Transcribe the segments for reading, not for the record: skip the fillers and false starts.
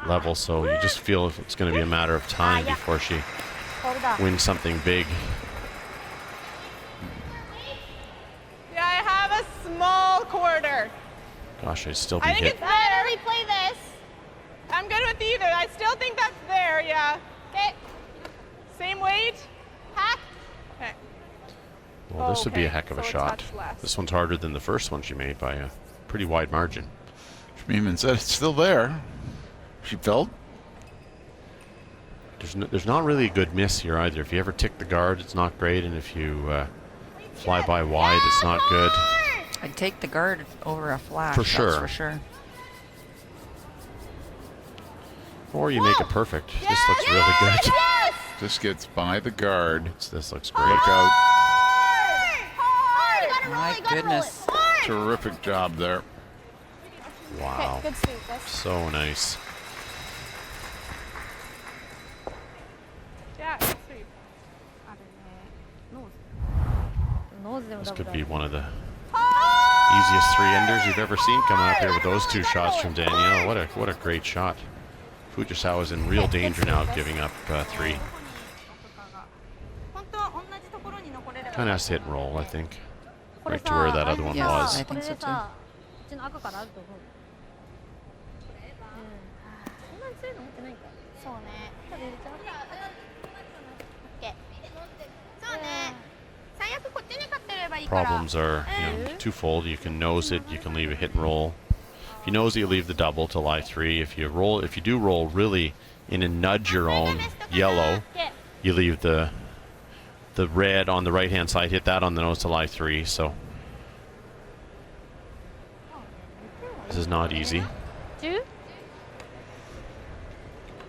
level, so you just feel it's going to be a matter of time before she wins something big. Yeah, I have a small quarter. Gosh, I'd still be I think hit. it's better. Replay this. I'm good with either. I still think that's there, yeah. Okay. Same weight. Hack. Okay. Well, this would be a heck of a So shot. touch less. This one's harder than the first one she made by a pretty wide margin. Schmiemann said it's still there. She felt. There's not really a good miss here either. If you ever tick the guard, it's not great, and if you fly by wide, it's not good. I'd take the guard over a flash. For sure. That's for sure. Or you make it perfect. This looks really good. Just gets by the guard. This looks great. Look out. My goodness. Terrific job there. Wow. Good sweep. That's So nice. yeah, good sweep. This could be one of the easiest three-enders you've ever seen coming up here with those two shots from Danielle. What a great shot. Fujisawa is in real danger now of giving up three. Kind of has to hit and roll, I think. Right to where that other one Yes, was. I think so too. Problems are twofold. You can nose it, you can leave a hit and roll. If you nose it, you leave the double to lie three. If you do roll really in a nudge your own yellow, you leave the red on the right hand side, hit that on the nose to lie three. So this is not easy.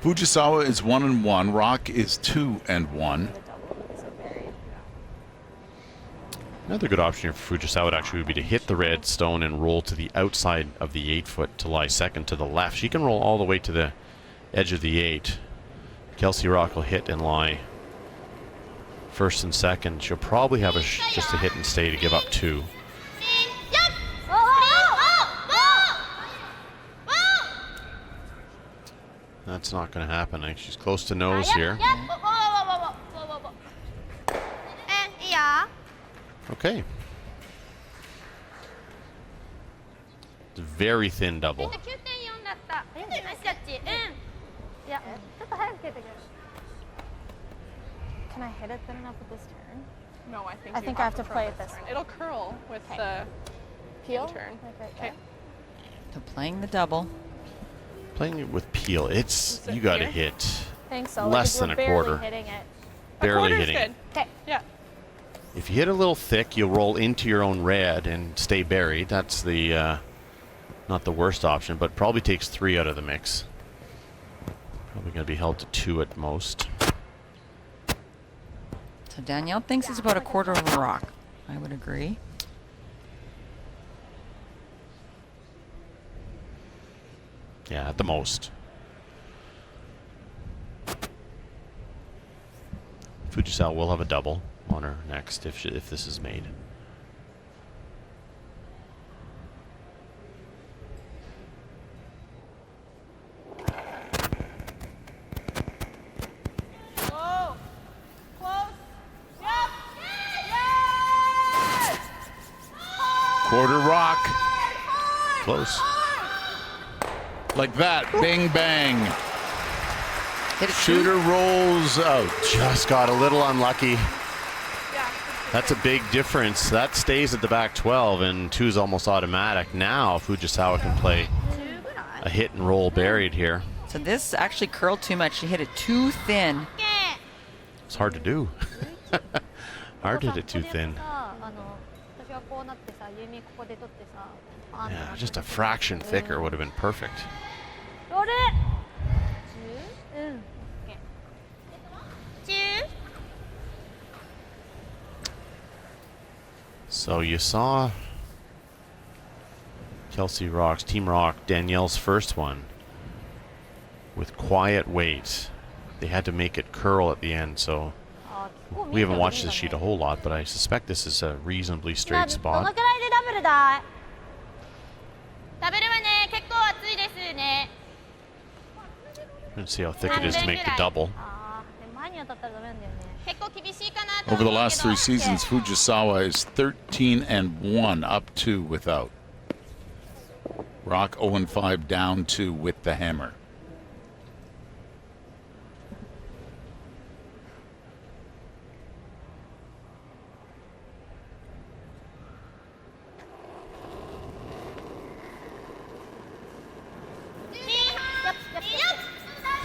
Fujisawa is 1-1. Rock is 2-1. Another good option here for Fujisawa actually would be to hit the red stone and roll to the outside of the 8-foot to lie second to the left. She can roll all the way to the edge of the 8. Kelsey Rock will hit and lie first and second. She'll probably have just a hit and stay to give up 2. That's not going to happen. I think she's close to nose here. Okay. It's a very thin double. Can I hit it then enough with this turn? No, I think I have to play it this turn. way. It'll curl with the Peel? turn. Like right Okay. there? So playing the double. Playing it with peel, Is it you got to here? hit Think so. less like, than a we're barely quarter. hitting it. Barely quarter's hitting it. good. Okay. Yeah. If you hit a little thick, you'll roll into your own red and stay buried. That's the not the worst option, but probably takes 3 out of the mix. Probably going to be held to 2 at most. So Danielle thinks it's about a quarter of a rock. I would agree. Yeah, at the most. Fujisawa will have a double on her next if this is made. Whoa. Close. Yep. Yes. Quarter rock. Close. Like that. Bing, bang. Hit it Shooter rolls out. Just got a little unlucky. Yeah. That's a big difference. That stays at the back 12, and 2's almost automatic. Now Fujisawa can play a hit and roll buried here. So this actually curled too much. She hit it too thin. It's hard to do. Hard to hit it too thin. Yeah, just a fraction thicker would have been perfect. So you saw Kelsey Rock's Team Rock, Danielle's first one with quiet weight. They had to make it curl at the end, so we haven't watched this sheet a whole lot, but I suspect this is a reasonably straight spot. And see how thick it is to make the double. あーで前に当たったらダメなんだよね。結構厳しいかなと Over 思 the う last けど three seasons, Fujisawa is 13-1, up 2 without. Rock 0-5, down 2 with the hammer.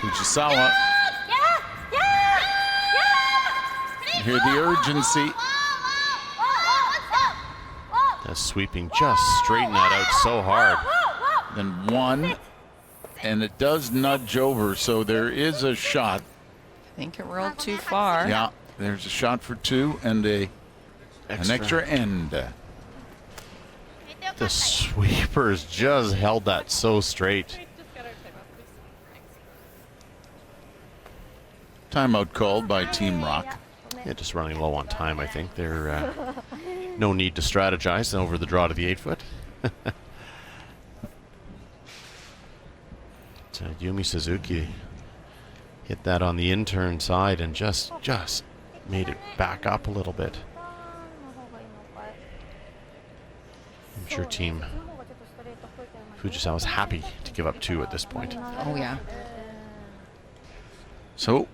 Fujisawa, hear the urgency. That sweeping just straighten that out so hard. Then 1, and it does nudge over, so there is a shot. I think it rolled too far. Yeah, there's a shot for 2 and an extra end. The sweepers just held that so straight. Timeout called by Team Rock. Yeah, just running low on time, I think. There, no need to strategize over the draw to the 8-foot. Yumi Suzuki hit that on the intern side and just made it back up a little bit. I'm sure Team Fujisawa was happy to give up 2 at this point. Oh, yeah. So,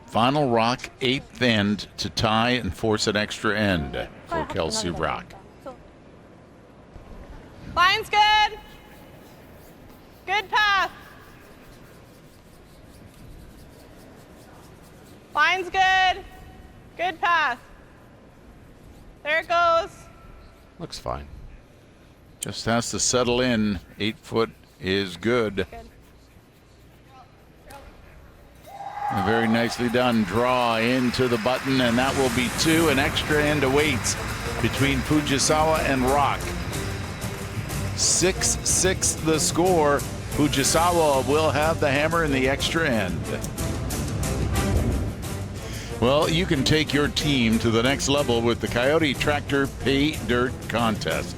final Rock, 8th end to tie and force an extra end for Kelsey Rock. Line's good. Good path. Line's good. Good path. There it goes. Looks fine. Just has to settle in. 8-foot is good. And very nicely done. Draw into the button, and that will be 2. An extra end awaits between Fujisawa and Rock. 6-6 the score. Fujisawa will have the hammer in the extra end. Well, you can take your team to the next level with the Coyote Tractor Pay Dirt Contest.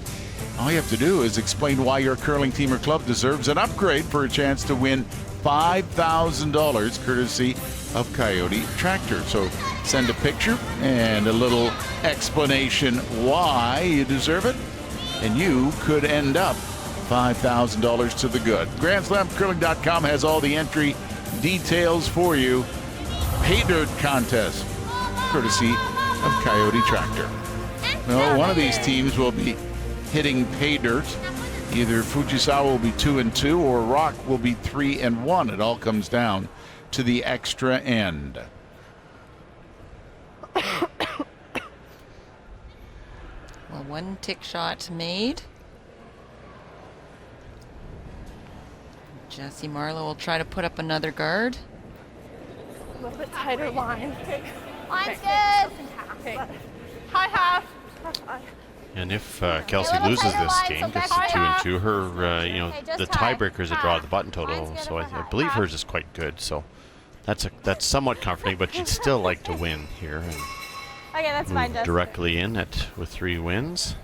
All you have to do is explain why your curling team or club deserves an upgrade for a chance to win $5,000 courtesy of Coyote Tractor. So send a picture and a little explanation why you deserve it, and you could end up $5,000 to the good. GrandSlamCurling.com has all the entry details for you. Pay Dirt Contest, courtesy of Coyote Tractor. Well, one of these teams will be hitting pay dirt. Either Fujisawa will be 2-2 or Rock will be 3-1. It all comes down to the extra end. Well, 1 tick shot made. Jesse Marlowe will try to put up another guard. A little bit tighter line. Line's good. High half. And if Kelsey loses this game, gets to 2-2, her, you know, the tiebreaker is a draw at the button total. So I believe hers is quite good. So that's somewhat comforting, but she'd still like to win here and Okay, that's fine, move Justin. directly in with 3 wins.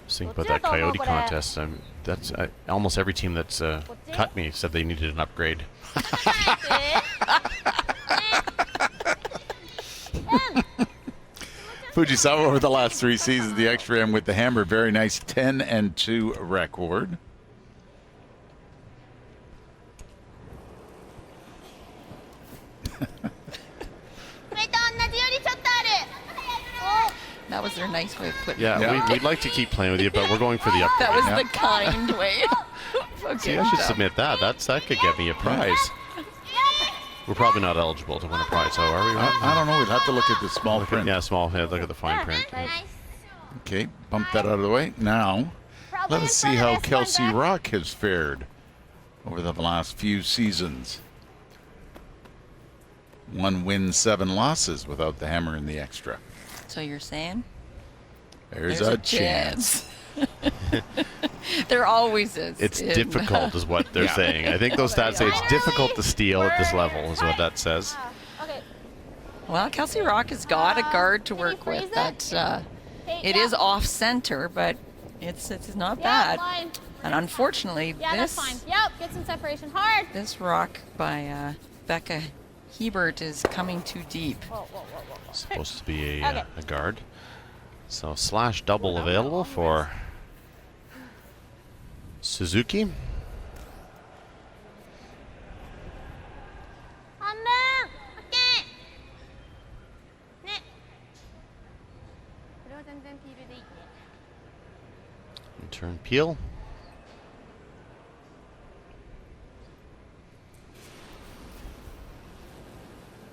Just think about that Coyote contest. Almost every team that's cut me said they needed an upgrade. Fujisawa over the last 3 seasons, the extra end with the hammer. Very nice 10-2 record. That was their nice way of putting it. Yeah, we'd like to keep playing with you, but we're going for the upgrade. That was Yeah. the kind way. See, I should submit that. That could get me a prize. We're probably not eligible to win a prize, though, are we? I don't know. We'd have to look at the small print. Yeah, small head. Look at the fine print. Okay, bump that out of the way. Now, let us see how Kelsey Rock has fared over the last few seasons. 1 win, 7 losses without the hammer in the extra. So you're saying? There's a chance. There always is. It's difficult, is what they're saying. I think those stats say it's difficult to steal at this level, is what that says. Okay. Well, Kelsey Rock has got a guard to work with. That it is off center, but it's not bad. And unfortunately, Yeah, that's fine. Yep, get some separation. Hard. this rock by Becca Hebert is coming too deep. Whoa, whoa, whoa, whoa, whoa. Supposed to be Okay. a guard. So slash double available for Suzuki. 半分。オッケー。ね。これは全然ピールでいいね。 And turn peel.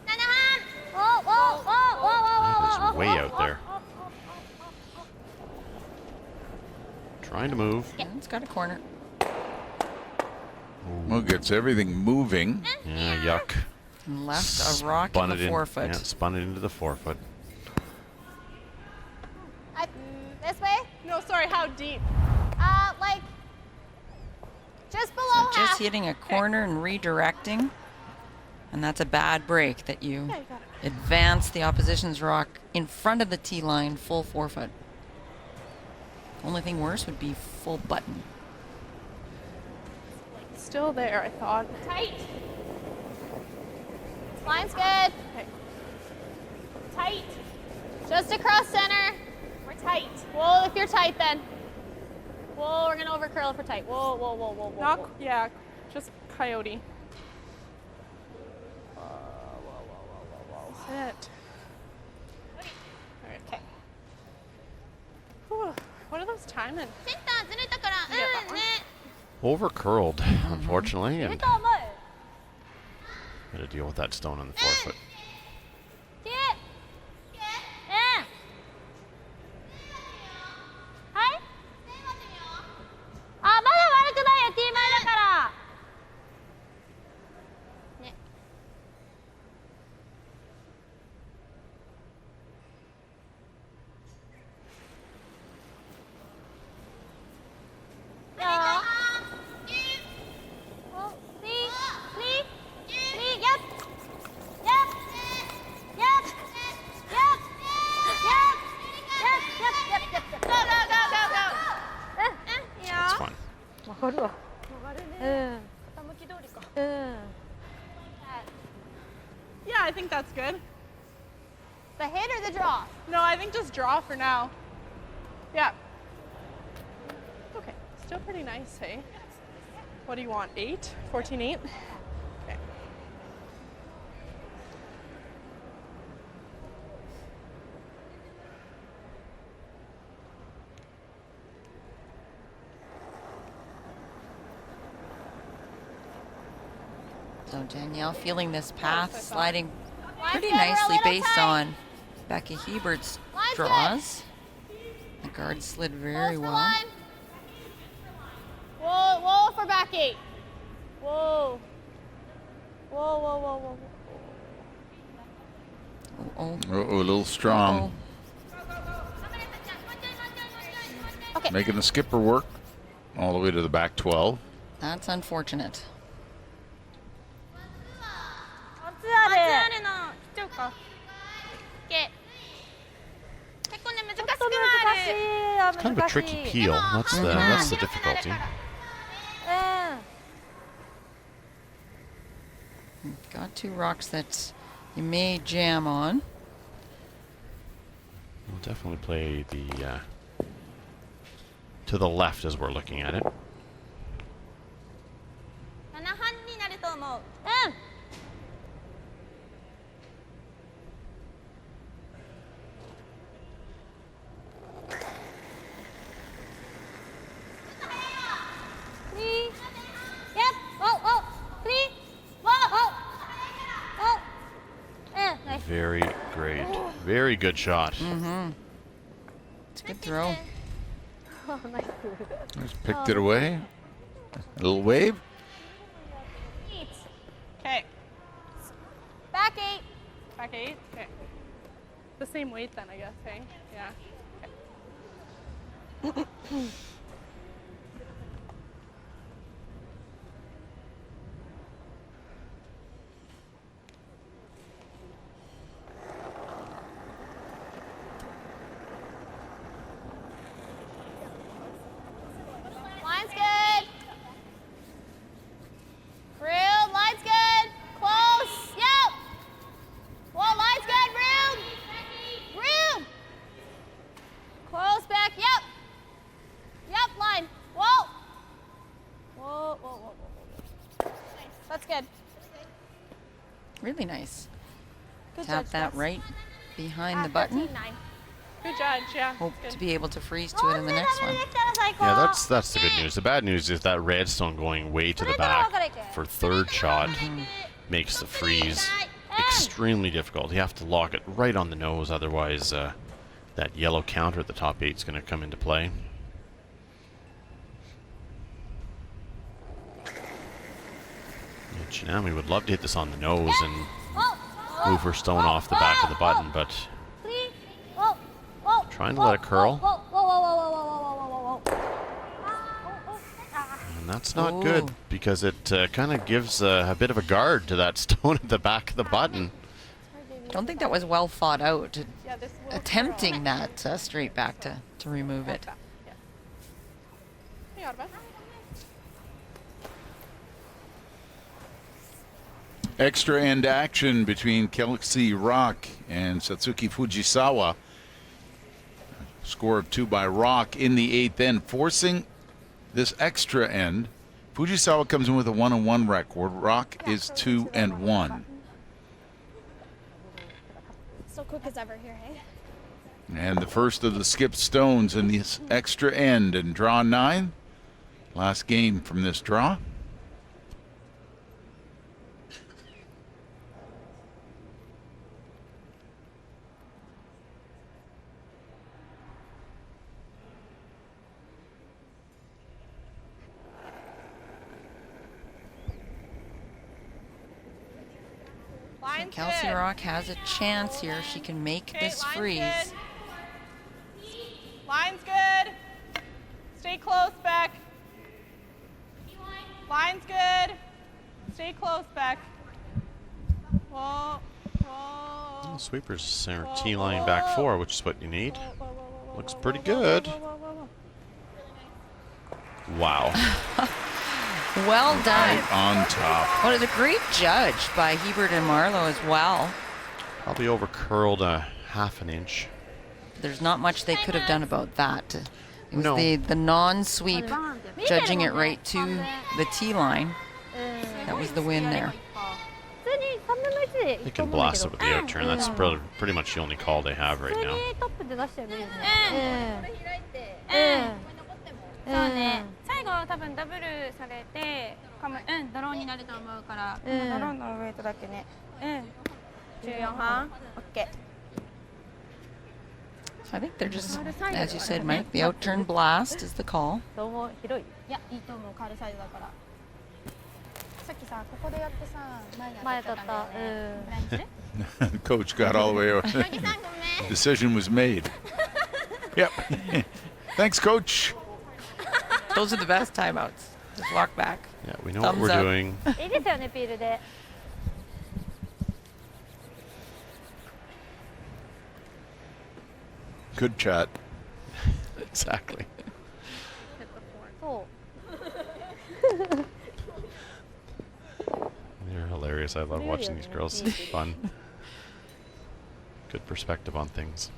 7半。おおおおおおおお That is way out there. Trying to move. Yeah, it's got a corner. Well, gets everything moving. Yeah, yuck. And left a rock Spun in the it forefoot. Yeah, spun it into the forefoot. This way? No, sorry, how deep? Like just below So half. just hitting a corner and redirecting. And that's a bad break that you Yeah, you got it. advance the opposition's rock in front of the tee line, full forefoot. Only thing worse would be full button. Still there, I thought. Tight. Line's good. Okay. Tight. Just across center. We're tight. Well, if you're tight, then. Whoa, we're gonna over curl if we're tight. Whoa, whoa, whoa, whoa, whoa. Not, whoa. yeah, just coyote. Sit. Alright. Okay. Whew, what are those timing? センターずれたから、 Yeah, that うん one. ね。 Over curled, unfortunately, いる and と思う。 had to deal with that stone on the forefoot. 9。うん。はいあ、まだ悪くないよ、ティー前だから。ね。よー。お、スリー、スリー、スリー、やっ。やっ。やっ。やっ。やっ。やっ。やっ。やっ。やっ。やっ。 Go, go, go, go, go! うん。いいよ。 It's fun. 曲がるわ。曲がるね。うん。傾き通りか。うん。 Yeah, I think that's good. The hit or the draw? No, I think just draw for now. Yeah. Okay, still pretty nice, hey? What do you want, 8? 14, 8? Okay. So Danielle feeling this path Nice, I thought. sliding pretty Line's good, we're a nicely little based tight. on Becca Hebert's Line's good. draws. The guard slid very Close for well. line. Whoa, whoa for back 8. Whoa. Whoa, whoa, whoa, whoa. Oh, Oh, a little strong. Okay. Making the skipper work all the way to the back 12. that's unfortunate. 松あるの切っちゃうか。OK。結構ね難しくなる。 Kind of a tricky peel. That's the difficulty. うん。 Got two rocks that you may jam on. We'll definitely play the to the left as we're looking at it. 7半になると思う。うん。Three. Yep. Oh, oh. Three. Whoa. Oh. Oh. Nice. Very great. Very good shot. It's a good throw. Oh, nice. Just picked it away. A little wave. Eight. Okay, Back 8. back 8? Okay. The same weight then, I guess, hey? Yeah. Line's good. That's good. Really nice. Good Tap judge, that Jess. right behind the button. 14-9. Good judge, yeah. Hope Good. to be able to freeze to it in the next one. Yeah, that's the good news. The bad news is that red stone going way to the back for third shot makes the freeze extremely difficult. You have to lock it right on the nose, otherwise that yellow counter at the top 8 is going to come into play. Chinami would love to hit this on the nose and move her stone off the back of the button, but trying to let it curl. And that's not good Ooh. because it kind of gives a bit of a guard to that stone at the back of the button. Don't think that was well thought out. Yeah, this will Attempting that straight back to remove it. curl. Yeah. Hey, Arba. Extra end action between Kelsey Rock and Satsuki Fujisawa. Score of 2 by Rock in the 8th end, forcing this extra end. Fujisawa comes in with a 1-1 record. Rock is 2-1. So quick as ever here, hey? And the first of the skipped stones in this extra end in draw 9. Last game from this draw. Line's Kelsey good. Rock has a chance here. She can make Okay, this line's freeze. good. Line's good. Stay close, Beck. Line's good. Stay close, Beck. Whoa, whoa. Sweepers center T line back 4, which is what you need. Whoa, whoa, whoa, whoa, Looks whoa, pretty whoa, good. whoa, whoa, whoa, whoa. Wow. Well done. Right on top. Well, it was a great judge by Hebert and Marlowe as well. Probably over curled a half an inch. There's not much they could have done about that. It was No. the non-sweep judging it right to the T line. That was the win there. They can blast it with the out turn. That's pretty much the only call they have right now. そうね、最後は多分ダブルされて、ドローになると思うから、ドローのウェイトだけね。14半 OK。 So I think they're just, as you said, Mike, the out-turn blast is the call. どうも広い。いや、いいと思う、カールサイドだから。さっきさ、ここでやってさ、前だったんだよね。 The coach got all the way over. Decision was made. Yep. Thanks, coach. Those are the best timeouts. Just walk back. Yeah, we know what Thumbs we're up. doing. いいですよね、ピールで。 Good chat. Exactly. そう。 They're hilarious. I love watching these girls. It's fun. Good perspective on things.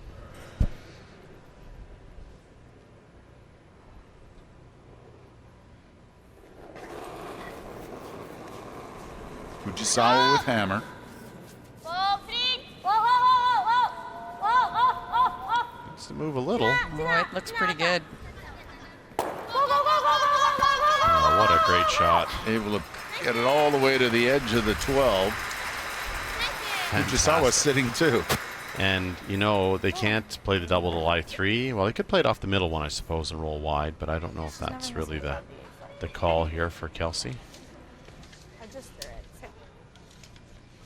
Fujisawa with hammer. Needs to move a little. Oh, it looks pretty good. Oh, what a great shot. Able to get it all the way to the edge of the 12. Fujisawa sitting too. And, you know, they can't play the double to lie 3. Well, they could play it off the middle one, I suppose, and roll wide, but I don't know if that's really the call here for Kelsey. I just threw it. So.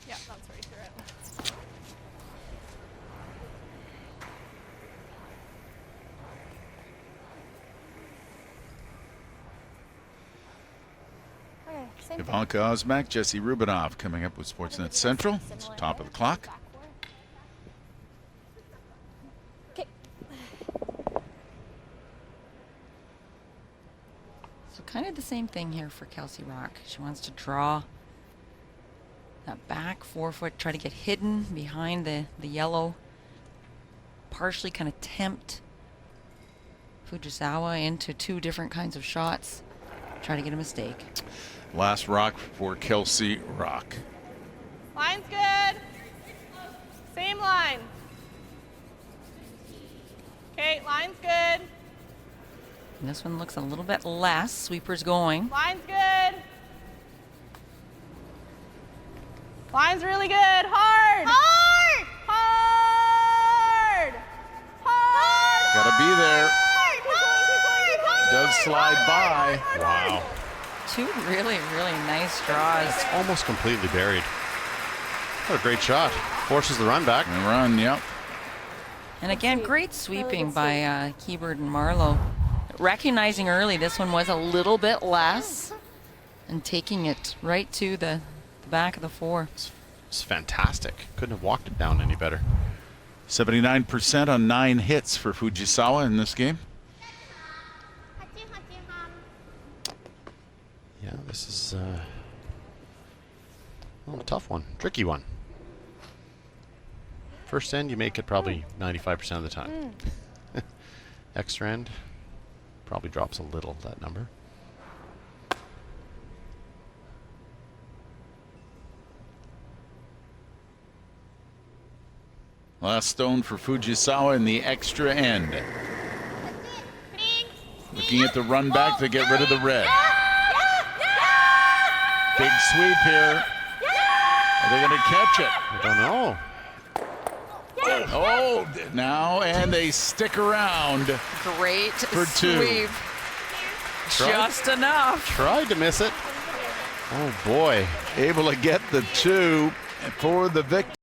Yeah, that's where he threw it. Okay, same thing. Ivanka Osmak, Jesse Rubinoff coming up with Sportsnet Central. It's top of the clock. Okay. So kind of the same thing here for Kelsey Rock. She wants to draw that back 4 foot, try to get hidden behind the yellow, partially kind of tempt Fujisawa into 2 different kinds of shots, try to get a mistake. Last rock for Kelsey Rock. Line's good. Same line. Okay, line's good. And this one looks a little bit less. Sweeper's going. Line's good. Line's really good. Hard. Hard! Hard. Hard. Gotta be there. Hard! Does slide by. Wow. Two really, really nice draws. Almost completely buried. What a great shot. Forces the run back. And run, yep. And again, great sweeping by Keybird and Marlowe. Recognizing early this one was a little bit less and taking it right to the back of the 4. It's fantastic. Couldn't have walked it down any better. 79% on 9 hits for Fujisawa in this game. Yeah, this is well, a tough one. Tricky one. First end, you make it probably 95% of the time. Extra end probably drops a little, that number. Last stone for Fujisawa in the extra end. Looking at the run back to get rid of the red. Big sweep here. Are they going to catch it? I don't know. Oh, now, and they stick around. Great For 2. sweep. Just enough. Tried to miss it. Oh boy. Able to get the 2 for the victory.